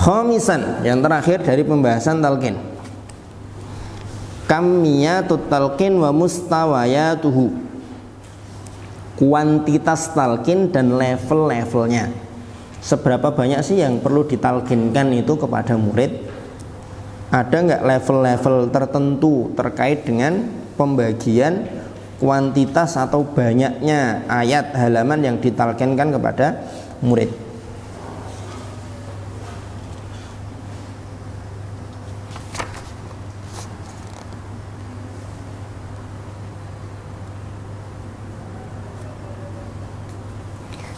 Khamisan, yang terakhir dari pembahasan talqin. Kamiyatut talqin wa mustawayatuhu. Kuantitas talqin dan level-levelnya. Seberapa banyak sih yang perlu ditalqinkan itu kepada murid? Ada nggak level-level tertentu terkait dengan pembagian kuantitas atau banyaknya ayat halaman yang ditalqinkan kepada murid?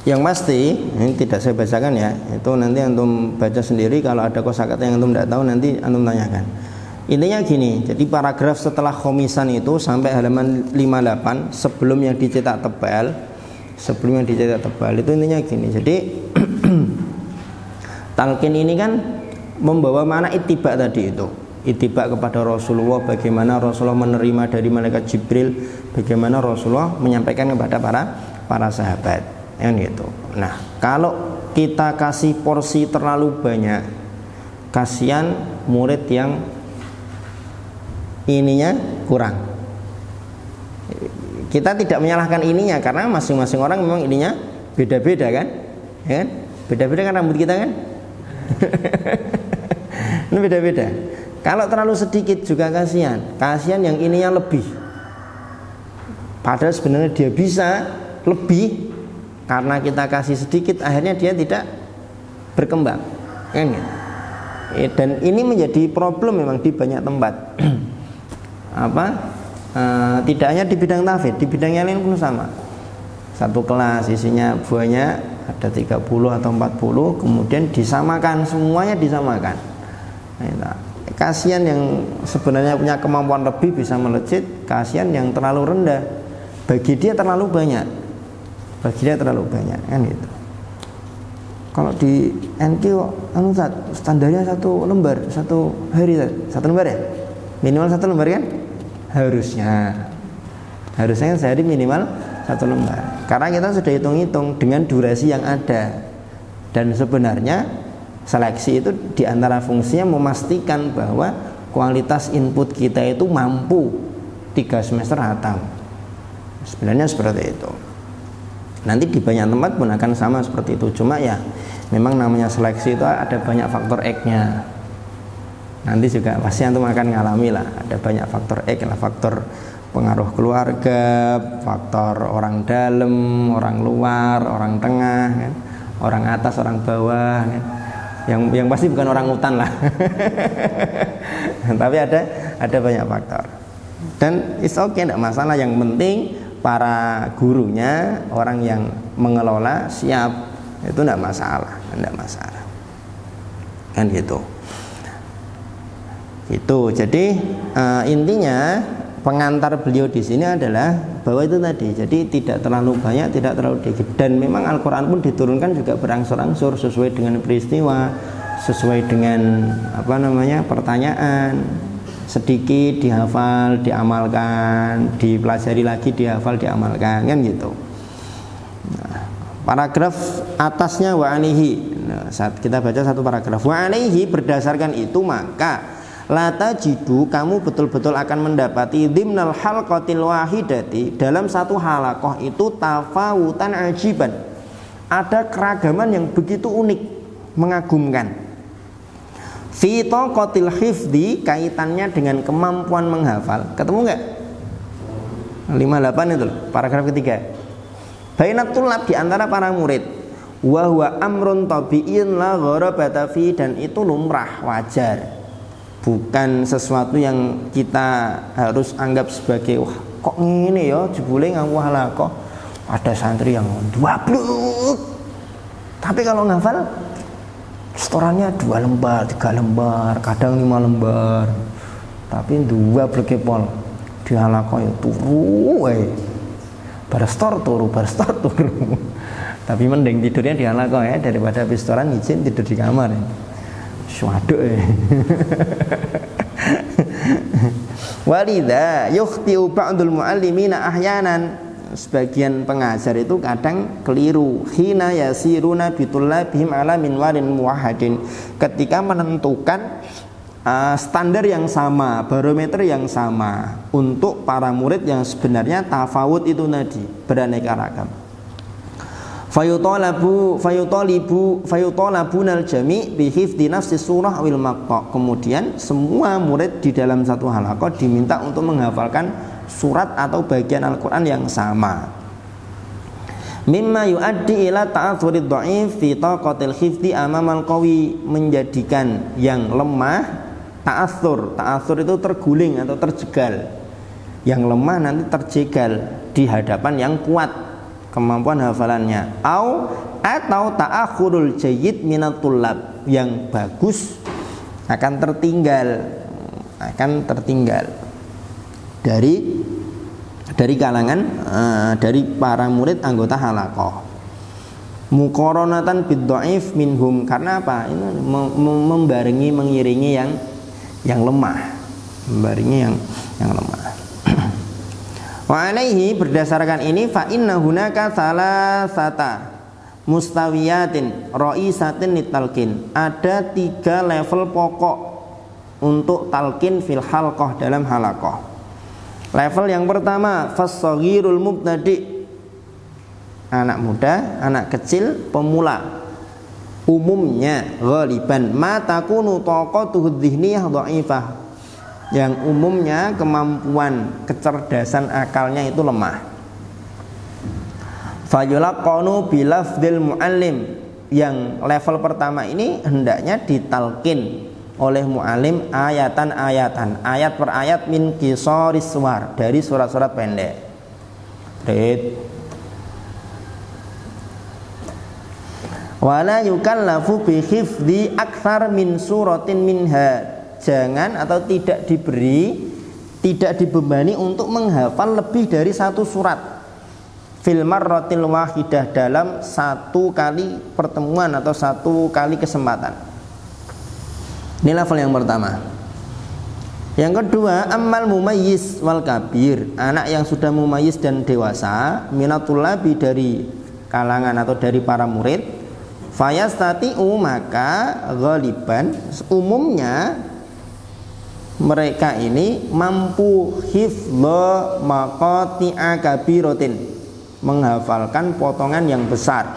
Yang pasti, ini tidak saya bacakan ya, itu nanti antum baca sendiri. Kalau ada kosakata yang antum tidak tahu nanti antum tanyakan. Intinya gini, jadi paragraf setelah khomisan itu sampai halaman 58 sebelum yang dicetak tebal, itu intinya gini. Jadi talqin ini kan membawa makna ittiba tadi itu. Ittiba kepada Rasulullah, bagaimana Rasulullah menerima dari malaikat Jibril, bagaimana Rasulullah menyampaikan kepada para sahabat. Yang gitu. Nah, kalau kita kasih porsi terlalu banyak, kasihan murid yang ininya kurang. Kita tidak menyalahkan ininya karena masing-masing orang memang ininya beda-beda kan? Ya kan? Beda-beda kan rambut kita kan? Ini beda-beda. Kalau terlalu sedikit juga kasihan. Kasihan yang ininya lebih. Padahal sebenarnya dia bisa lebih. Karena kita kasih sedikit, akhirnya dia tidak berkembang, kan? Dan ini menjadi problem memang di banyak tempat. Tidak hanya di bidang tahfidz, di bidang yang lain pun sama. Satu kelas isinya buahnya ada 30 atau 40, kemudian disamakan, semuanya disamakan. Kasihan yang sebenarnya punya kemampuan lebih bisa melejit, kasihan yang terlalu rendah, bagi dia terlalu banyak. Kan gitu. Kalau di NQ standarnya satu lembar satu hari, satu lembar ya, minimal satu lembar kan, harusnya kan sehari minimal satu lembar. Karena kita sudah hitung-hitung dengan durasi yang ada, dan sebenarnya seleksi itu diantara fungsinya memastikan bahwa kualitas input kita itu mampu 3 semester hatam. Sebenarnya seperti itu. Nanti di banyak tempat pun akan sama seperti itu. Cuma ya memang namanya seleksi itu ada banyak faktor X-nya. Nanti juga pasti antum akan ngalami lah, ada banyak faktor X lah, faktor pengaruh keluarga, faktor orang dalam, orang luar, orang tengah kan? Orang atas, orang bawah kan? Yang pasti bukan orang hutan lah. Tapi ada banyak faktor. Dan it's okay, tidak masalah, yang penting para gurunya, orang yang mengelola siap, itu tidak masalah, kan gitu. Itu jadi intinya pengantar beliau di sini adalah bahwa itu tadi, jadi tidak terlalu banyak, tidak terlalu dikit. Dan memang Al-Quran pun diturunkan juga berangsur-angsur sesuai dengan peristiwa, sesuai dengan pertanyaan. Sedikit dihafal, diamalkan, dipelajari lagi, dihafal, diamalkan, kan gitu. Nah, paragraf atasnya wa anihi. Nah, saat kita baca satu paragraf wa anihi, berdasarkan itu maka la tajidu, kamu betul-betul akan mendapati dimnal halqatil wahidati, dalam satu halakoh itu tafawutan ajiban, ada keragaman yang begitu unik, mengagumkan. Fi taqatil hifdi, kaitannya dengan kemampuan menghafal. Ketemu enggak? 58 itu, paragraf ketiga. Bainat tulab, di antara para murid. Wa huwa amrun tabi'in la gharabata fi, dan itu lumrah, wajar. Bukan sesuatu yang kita harus anggap sebagai wah kok ngene ya jebule ngaku halaqah. Ada santri yang 20. Tapi kalau ngafal setorannya 2 lembar, 3 lembar, kadang 5 lembar. Tapi 2 berkepol di halaqah ya turu wae. Bar stor turu. Tapi mending tidurnya di halaqah ya, daripada habis setoran izin tidur di kamar ya. Swaduk ya. Walidha yukhti'u ba'dul mu'allimina ahyanan. sebagian pengajar itu kadang keliru hina yasiruna bitullabihim ala minwarin muwahhadin, ketika menentukan standar yang sama, barometer yang sama untuk para murid yang sebenarnya tafawut itu tadi, beraneka ragam. Fayutalabunal jami' bihifdzi nafsi surah awil maqta'. Kemudian semua murid di dalam satu halaqah diminta untuk menghafalkan surat atau bagian Al-Qur'an yang sama. Mimma yuaddi ila ta'athurid dha'if fi taqatil hifdzi amamal qawi, menjadikan yang lemah ta'athur itu terguling atau terjegal, yang lemah nanti terjegal di hadapan yang kuat kemampuan hafalannya. Atau ta'akhurul jayyid minat tullab, yang bagus akan tertinggal dari kalangan dari para murid anggota halaqah. Muqaranatan bid-dha'if minhum, karena apa? Ini membarengi, mengiringi yang lemah, membarengi yang lemah. Wa alaihi, berdasarkan ini, fa inna hunaka salasata mustawiyatin ra'isatin litalqin, ada 3 level pokok untuk talqin fil halqah, dalam halaqah. Level yang pertama fas-shaghirul mubtadi', anak muda, anak kecil, pemula. Umumnya ghaliban ma takunu taqatuhu dhihniyah dha'ifah, yang umumnya kemampuan kecerdasan akalnya itu lemah. Fayulaqanu bilafdil muallim, yang level pertama ini hendaknya ditalqin oleh muallim ayatan-ayatan, ayat per ayat, min qisaris suwar, dari surat-surat pendek. Wala yukallafu bi hifdzi aktsar min suratin minha, jangan atau tidak dibebani untuk menghafal lebih dari 1 surat fil marratil wahidah, dalam 1 kali pertemuan atau 1 kali kesempatan. Ini level yang pertama. Yang kedua, ammal mumayyiz wal kabir, anak yang sudah mumayyiz dan dewasa, minatullabi, dari kalangan atau dari para murid, fayastati'u, maka ghaliban, umumnya mereka ini mampu hifdza maqati'a kabiratin, menghafalkan potongan yang besar,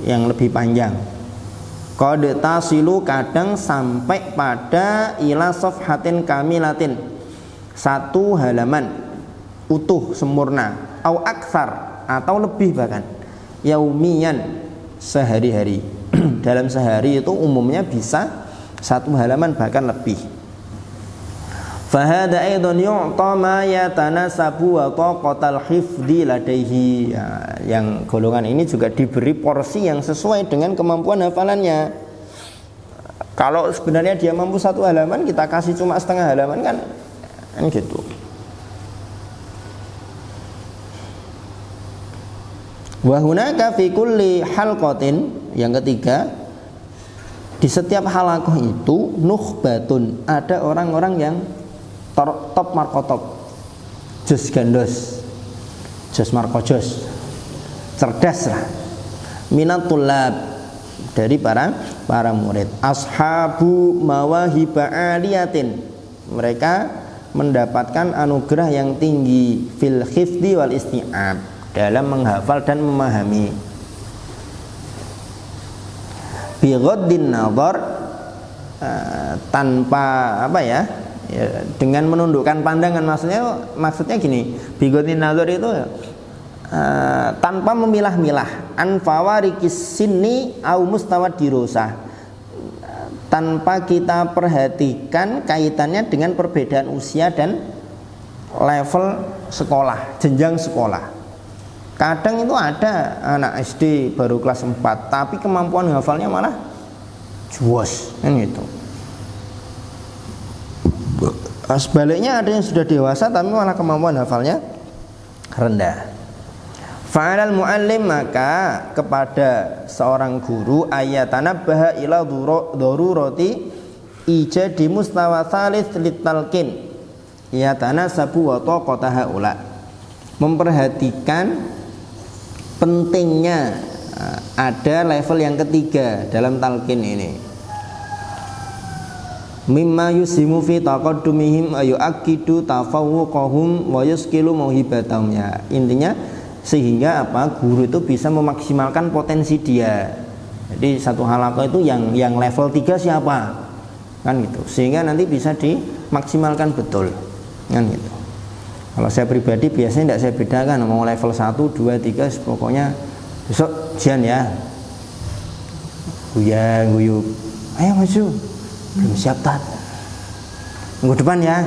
yang lebih panjang. Qad tasilu, kadang sampai pada ila safhatin kamilatin, 1 halaman utuh sempurna, au aksar, atau lebih bahkan, yaumiyan, sehari-hari. Dalam sehari itu umumnya bisa 1 halaman bahkan lebih. Fahada aidan yu'ta ma yatanasabu wa taqatal hifdzi ladaihi, yang golongan ini juga diberi porsi yang sesuai dengan kemampuan hafalannya. Kalau sebenarnya dia mampu 1 halaman, kita kasih cuma setengah halaman kan gitu. Wa hunaka fi kulli halqatin, yang ketiga, di setiap halaqah itu nukhbatun, ada orang-orang yang top markotop, jos gandos, jos markojos, cerdas lah, minat tulab, dari para murid. Ashabu mawahiba aliyatin, mereka mendapatkan anugerah yang tinggi, fil hifdzi wal isti'ab, dalam menghafal dan memahami. Bi ghaddin nazar, tanpa dengan menundukkan pandangan, maksudnya gini, bi ghaddin nazar itu tanpa memilah-milah, an fawarikis sinni au mustawad dirosah, tanpa kita perhatikan kaitannya dengan perbedaan usia dan level sekolah, jenjang sekolah. Kadang itu ada anak SD baru kelas 4, tapi kemampuan hafalnya malah juos, kan gitu. Sebaliknya ada yang sudah dewasa tapi malah kemampuan hafalnya rendah. Fa'alal muallim, maka kepada seorang guru, ayatanabbaha ila darurati ijadi mustawa tsalits litalqin yatanasabu wa taqata haula, memperhatikan pentingnya ada level yang ketiga dalam talqin ini. Mimma yusimu fi taqaddumihim ayu akidu tafawuqahum wa yuskilu mauhibatahum, ya. Intinya sehingga apa, guru itu bisa memaksimalkan potensi dia. Jadi satu halaqah itu yang level 3 siapa, kan gitu, sehingga nanti bisa dimaksimalkan betul, kan gitu. Kalau saya pribadi biasanya tidak saya bedakan mau level 1, 2, 3, pokoknya besok jian ya, guyub, ayo maju, belum siap tat, minggu depan ya,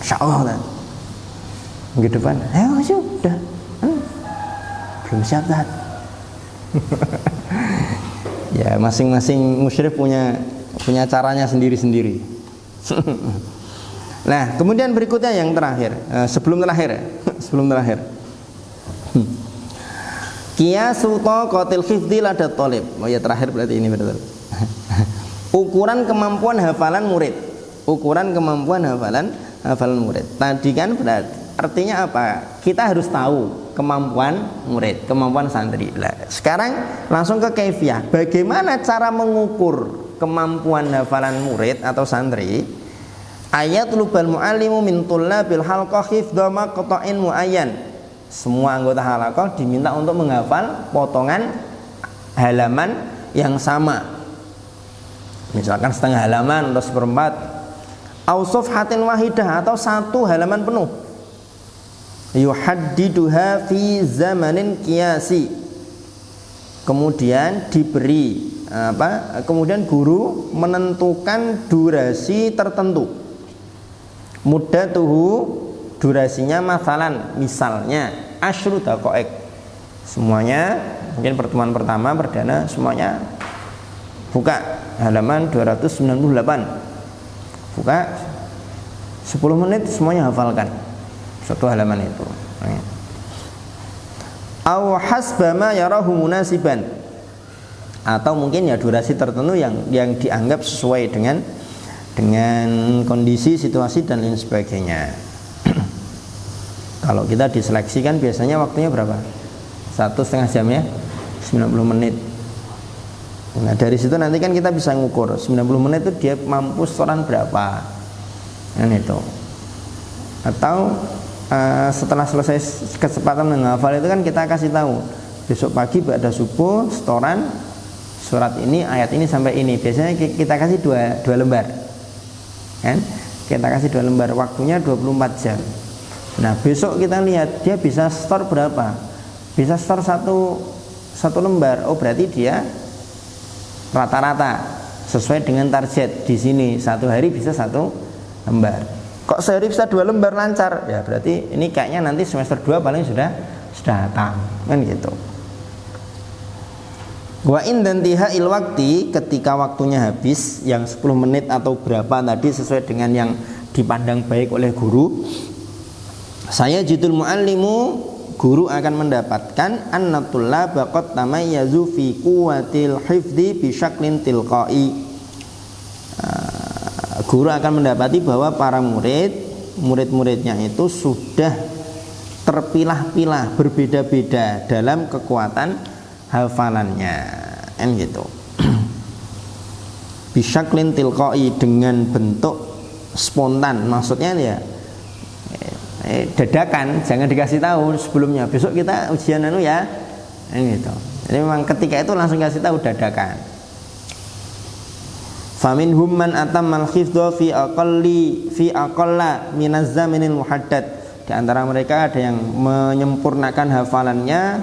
insyaallah tat, minggu depan, ayo maju, udah, belum siap tat. Ya, masing-masing musyrif punya caranya sendiri-sendiri. Nah, kemudian berikutnya yang terakhir, sebelum terakhir. Qiyasu taqatil hifdzi lada thalib. Oh ya, terakhir berarti ini betul. Ukuran kemampuan hafalan murid. Hafalan murid. Tadi kan berarti artinya apa? Kita harus tahu kemampuan murid, kemampuan santri. Nah, sekarang langsung ke kaifiyah. Bagaimana cara mengukur kemampuan hafalan murid atau santri? Ayatlubal muallimu min tullabil halqah hifdza maqta'in muayyan. Semua anggota halaqah diminta untuk menghafal potongan halaman yang sama. Misalkan setengah halaman atau seperempat. Au safhatin wahidah atau satu halaman penuh. Yuhaddiduha fi zamanin qiyasi. Kemudian diberi kemudian guru menentukan durasi tertentu. Muddatuhu, durasinya misalnya asyru daqa'iq. Semuanya mungkin pertemuan pertama perdana semuanya buka halaman 298. Buka 10 menit semuanya hafalkan satu halaman itu. Aw hasbama yarahu munasiban, atau mungkin ya durasi tertentu yang dianggap sesuai dengan kondisi, situasi dan lain sebagainya. Kalau kita diseleksi kan biasanya waktunya berapa? 1,5 jam ya, 90 menit. Nah, dari situ nanti kan kita bisa ngukur 90 menit itu dia mampu setoran berapa, kan itu. Atau setelah selesai kesempatan menghafal itu kan kita kasih tahu besok pagi pada subuh setoran surat ini, ayat ini sampai ini. Biasanya kita kasih dua lembar. Kan? Kita kasih 2 lembar, waktunya 24 jam. Nah, besok kita lihat dia bisa store berapa. Bisa store satu lembar. Oh, berarti dia rata-rata sesuai dengan target di sini. Satu hari bisa 1 lembar. Kok sehari bisa 2 lembar lancar? Ya berarti ini kayaknya nanti semester 2 paling sudah datang, kan gitu. Wa indantiha il wakti, ketika waktunya habis yang 10 menit atau berapa tadi sesuai dengan yang dipandang baik oleh guru, saya jidul muallimu, guru akan mendapatkan annatullah baqat tamayyazu fi quwwatil hifdzi bi syaklin tilqai. Guru akan mendapati bahwa para murid-muridnya itu sudah terpilah-pilah, berbeda-beda dalam kekuatan hafalannya, kan gitu. Bisyaklin tilqai, dengan bentuk spontan, maksudnya ya dadakan, jangan dikasih tahu sebelumnya. Besok kita ujian ya, kan gitu. Jadi memang ketika itu langsung kasih tahu dadakan. Faminhum man atammal hifdza fi aqalla minaz zaminil muhaddad. Di antara mereka ada yang menyempurnakan hafalannya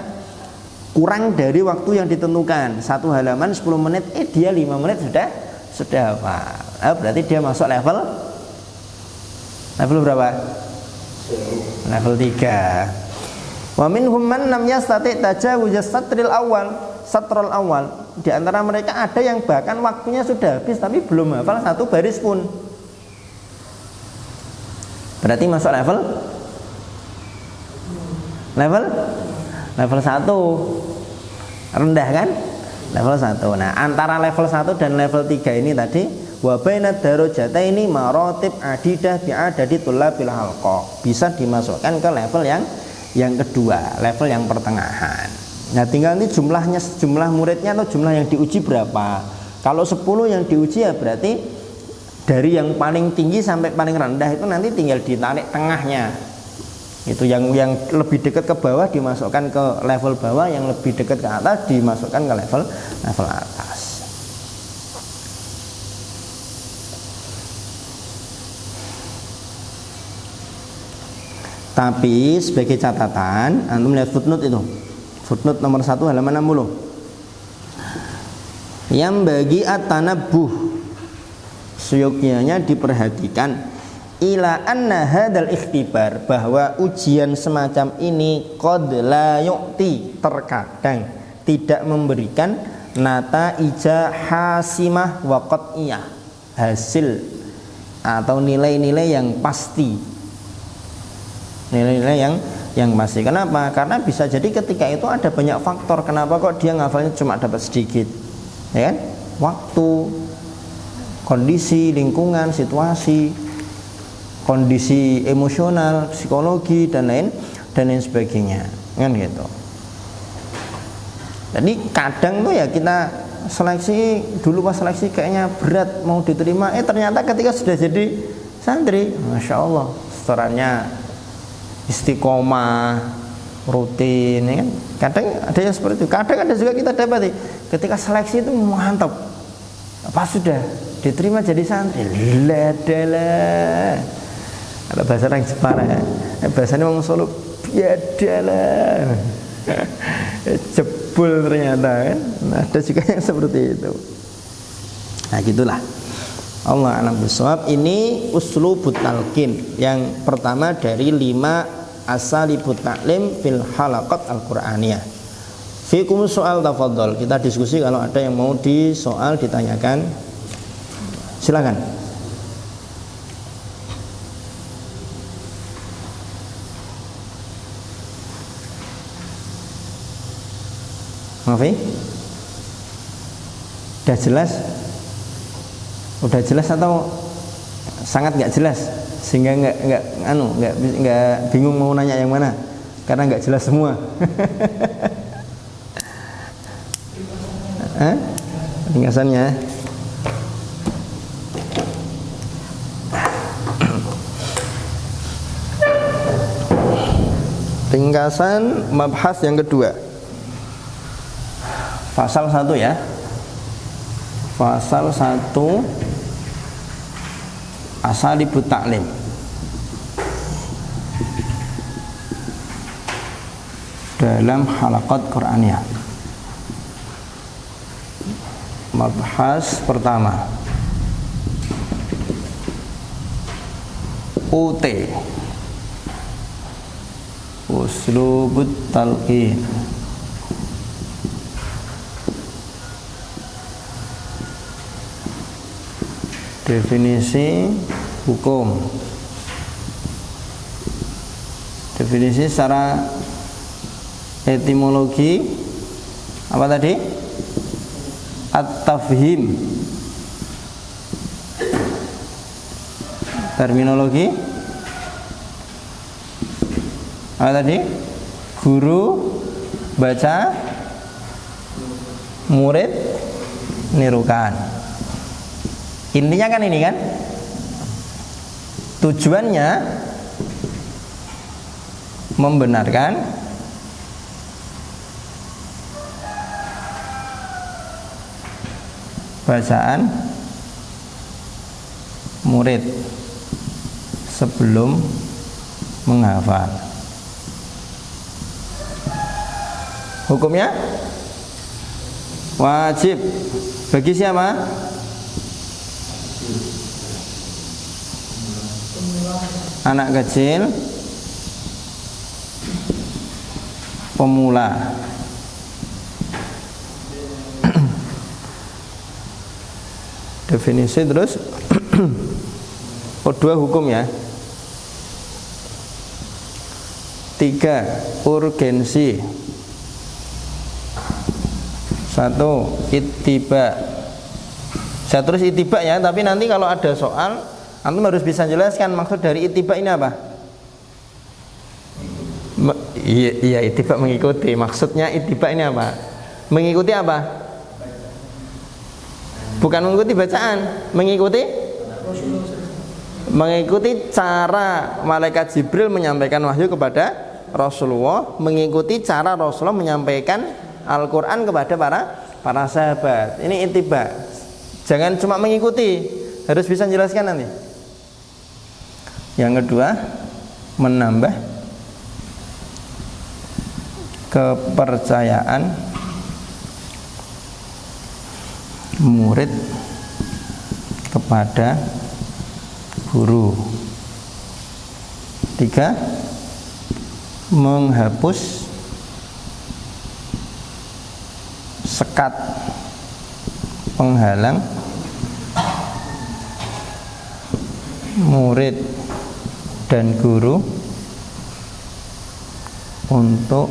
kurang dari waktu yang ditentukan. Satu halaman 10 menit, dia 5 menit sudah hafal. Berarti dia masuk level berapa? Level 3. Wa minhum man lam yastati tajawuz satrul awal. Di antara mereka ada yang bahkan waktunya sudah habis tapi belum hafal 1 baris pun. Berarti masuk level 1, rendah kan? Level 1. Nah, antara level 1 dan level 3 ini tadi wa bainad darajataini maratib adidah bi'adadi tullabil halqa, bisa dimasukkan ke level yang kedua, level yang pertengahan. Nah, tinggal ini jumlah muridnya atau jumlah yang diuji berapa. Kalau 10 yang diuji ya berarti dari yang paling tinggi sampai paling rendah itu nanti tinggal ditarik tengahnya. Itu yang lebih dekat ke bawah dimasukkan ke level bawah, yang lebih dekat ke atas dimasukkan ke level atas. Tapi sebagai catatan, antum lihat footnote itu. Footnote nomor 1 halaman 60. Yang bagi at-tanabbuh, seyognyanya diperhatikan ila anna hadal ikhtibar, bahwa ujian semacam ini qad la yu'ti, terkadang tidak memberikan nataija hasimah wa qat'iyah, hasil atau nilai-nilai yang pasti. Nilai-nilai yang pasti. Kenapa? Karena bisa jadi ketika itu ada banyak faktor kenapa kok dia ngafalnya cuma dapat sedikit. Ya kan? Waktu, kondisi, lingkungan, situasi, kondisi emosional, psikologi dan lain sebagainya. Kan gitu. Jadi kadang tuh ya kita seleksi dulu, pas seleksi kayaknya berat mau diterima, ternyata ketika sudah jadi santri, masya Allah, setorannya istiqomah, rutin, ya kan? Kadang ada yang seperti itu. Kadang ada juga kita dapati ketika seleksi itu mantap, pas sudah diterima jadi santri, adalah ada bahasa orang Jepara ya, bahasanya orang Solo, adalah jebul ternyata kan. Nah, ada juga yang seperti itu. Nah gitulah. Allah a'lam bishawab. Ini uslubut talqin yang pertama dari 5 asalibut ta'lim fil halaqat al-Qur'aniyah. Fikum soal tafadhol. Kita diskusi, kalau ada yang mau disoal ditanyakan silakan. Mafi? Udah jelas? Udah jelas atau sangat nggak jelas sehingga nggak bingung mau nanya yang mana karena nggak jelas semua? Ringkasannya ringkasan mabhas yang kedua, pasal 1 ya, pasal 1 asalibut ta'lim. Dalam halaqat Qur'aniyah. Mabhas pertama, UT, uslubut talqin. Definisi hukum. Definisi secara etimologi apa tadi? At-tafhim. Terminologi apa tadi? Guru baca, murid nirukan. Intinya kan ini kan, tujuannya membenarkan bacaan murid sebelum menghafal. Hukumnya wajib bagi siapa? Anak kecil, pemula. Definisi terus dua hukum ya. 3 urgensi. 1 ittiba. Saya terus ittiba ya, tapi nanti kalau ada soal antum harus bisa jelaskan maksud dari ittiba ini apa. Iya, ittiba mengikuti. Maksudnya ittiba ini apa? Mengikuti apa? Bukan mengikuti bacaan, mengikuti cara malaikat Jibril menyampaikan wahyu kepada Rasulullah, mengikuti cara Rasulullah menyampaikan Al-Quran kepada para sahabat. Ini ittiba. Jangan cuma mengikuti, harus bisa menjelaskan nanti. Yang kedua, menambah kepercayaan murid kepada guru. 3, menghapus sekat penghalang murid dan guru untuk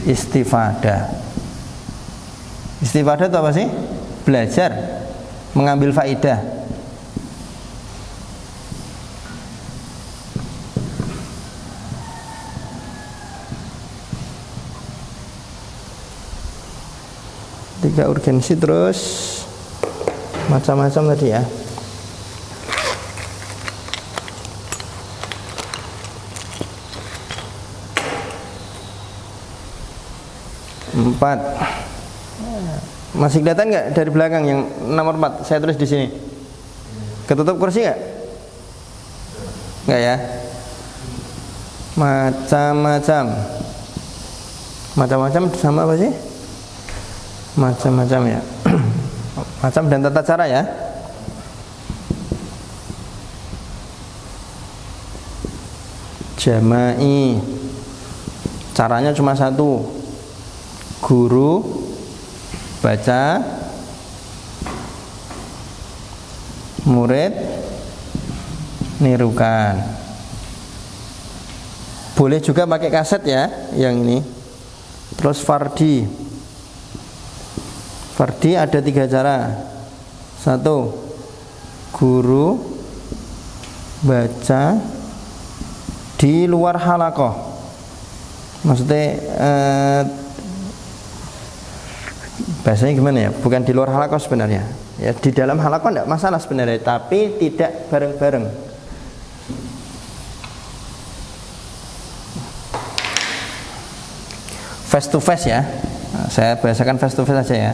istifadah. Istifadah itu apa sih? Belajar, mengambil faidah. Tiga urgensi, terus macam-macam tadi ya. Empat. Masih kelihatan nggak dari belakang yang nomor 4? Saya tulis di sini. Ketutup kursi nggak? Nggak ya? Macam-macam. Macam-macam sama apa sih? Macam-macam ya. Macam dan tata cara ya. Jama'i. Caranya cuma satu. Guru baca, murid nirukan. Boleh juga pakai kaset ya, yang ini. Terus fardi. Fardi ada 3 cara. 1, guru baca di luar halaqah. Maksudnya bahasanya gimana ya? Bukan di luar halaqah sebenarnya. Ya, di dalam halaqah tidak masalah sebenarnya, tapi tidak bareng-bareng. Face to face ya. Nah, saya bahasakan face to face aja ya.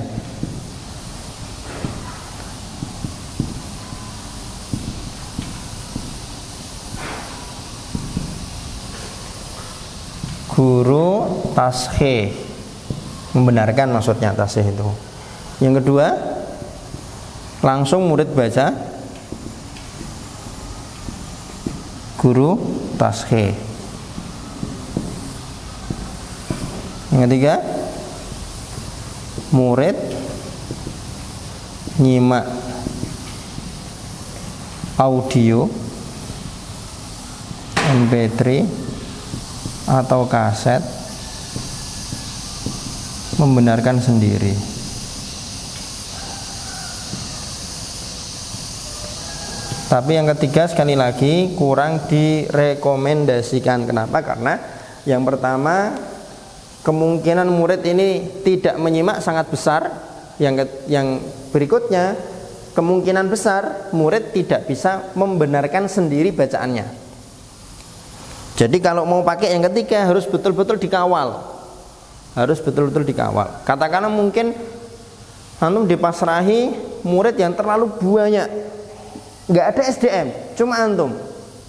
Guru tashih, membenarkan maksudnya tashih itu. Yang kedua, langsung murid baca, guru tashih. Yang ketiga, murid nyimak audio MP3 atau kaset, membenarkan sendiri. Tapi yang ketiga sekali lagi kurang direkomendasikan. Kenapa? Karena yang pertama, kemungkinan murid ini tidak menyimak sangat besar. Yang berikutnya, kemungkinan besar murid tidak bisa membenarkan sendiri bacaannya. Jadi kalau mau pakai yang ketiga harus betul-betul dikawal. Harus betul-betul dikawal. Katakanlah mungkin antum dipasrahi murid yang terlalu banyak, nggak ada SDM, cuma antum.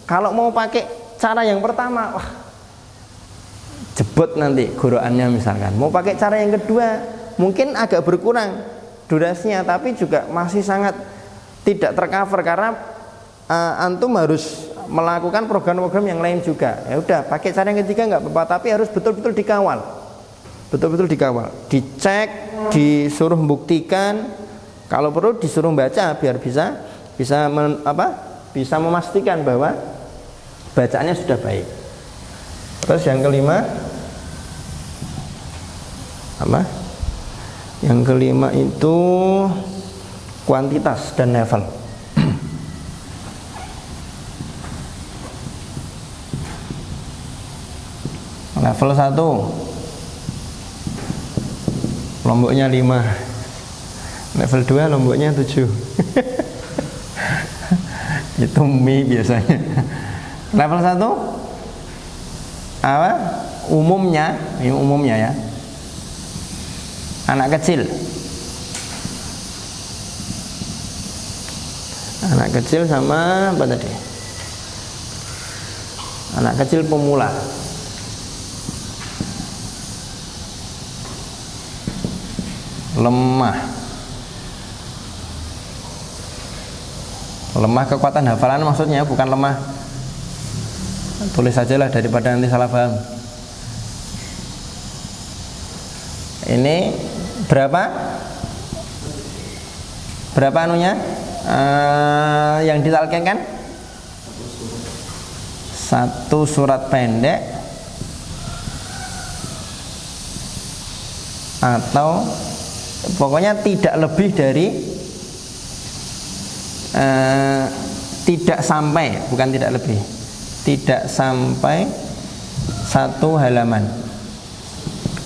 Kalau mau pakai cara yang pertama, wah, jebot nanti goroannya misalkan. Mau pakai cara yang kedua, mungkin agak berkurang durasinya, tapi juga masih sangat tidak tercover karena antum harus melakukan program-program yang lain juga. Ya udah, pakai cara yang ketiga nggak apa-apa, tapi harus betul-betul dikawal. Betul-betul dikawal, dicek, disuruh buktikan, kalau perlu disuruh baca biar bisa memastikan bahwa bacaannya sudah baik. Terus yang kelima apa? Yang kelima itu kuantitas dan level. Level 1 lomboknya 5. Level 2 lomboknya 7. Itu mie biasanya. Level 1 apa? Umumnya, ini umumnya ya. Anak kecil. Anak kecil sama apa tadi? Anak kecil pemula. Lemah. Lemah kekuatan hafalan maksudnya, bukan lemah. Tulis saja lah daripada nanti salah paham. Ini berapa? Berapa anunya? Yang ditalkinkan? 1 surat pendek atau pokoknya tidak lebih dari tidak sampai, bukan tidak lebih, tidak sampai 1 halaman.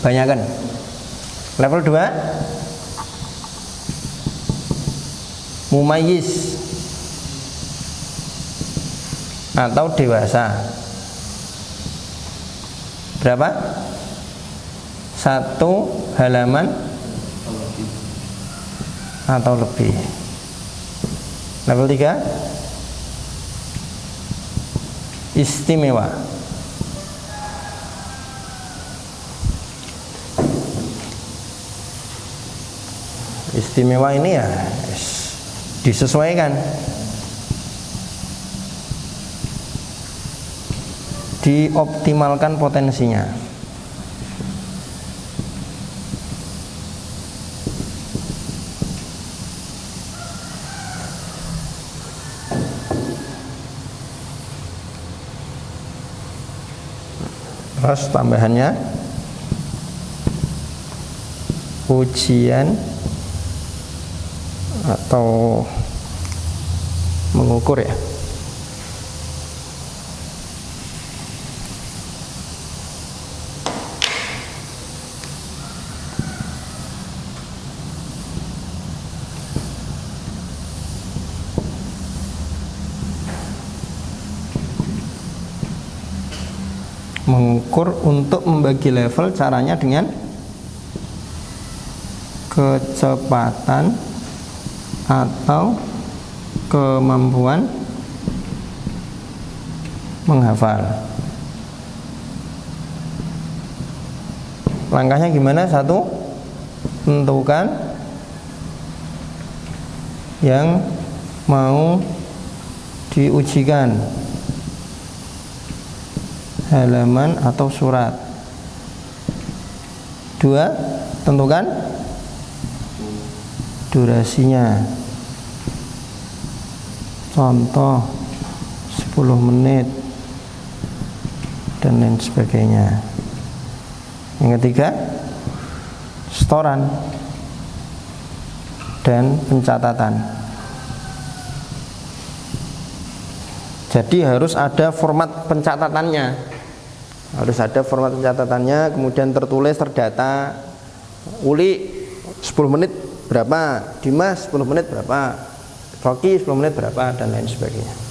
Kebanyakan. Level 2 mumayyiz atau dewasa. Berapa? 1 halaman atau lebih. Level 3 istimewa. Istimewa ini ya disesuaikan, dioptimalkan potensinya. Terus tambahannya ujian atau mengukur ya. Mengukur untuk membagi level, caranya dengan kecepatan atau kemampuan menghafal. Langkahnya gimana? 1, tentukan yang mau diujikan, halaman atau surat. 2, tentukan durasinya. Contoh 10 menit dan lain sebagainya. Yang ketiga, setoran dan pencatatan. Jadi harus ada format pencatatannya. Harus ada format pencatatannya, kemudian tertulis, terdata. Uli 10 menit berapa, Dimas 10 menit berapa, Rocky 10 menit berapa, dan lain sebagainya.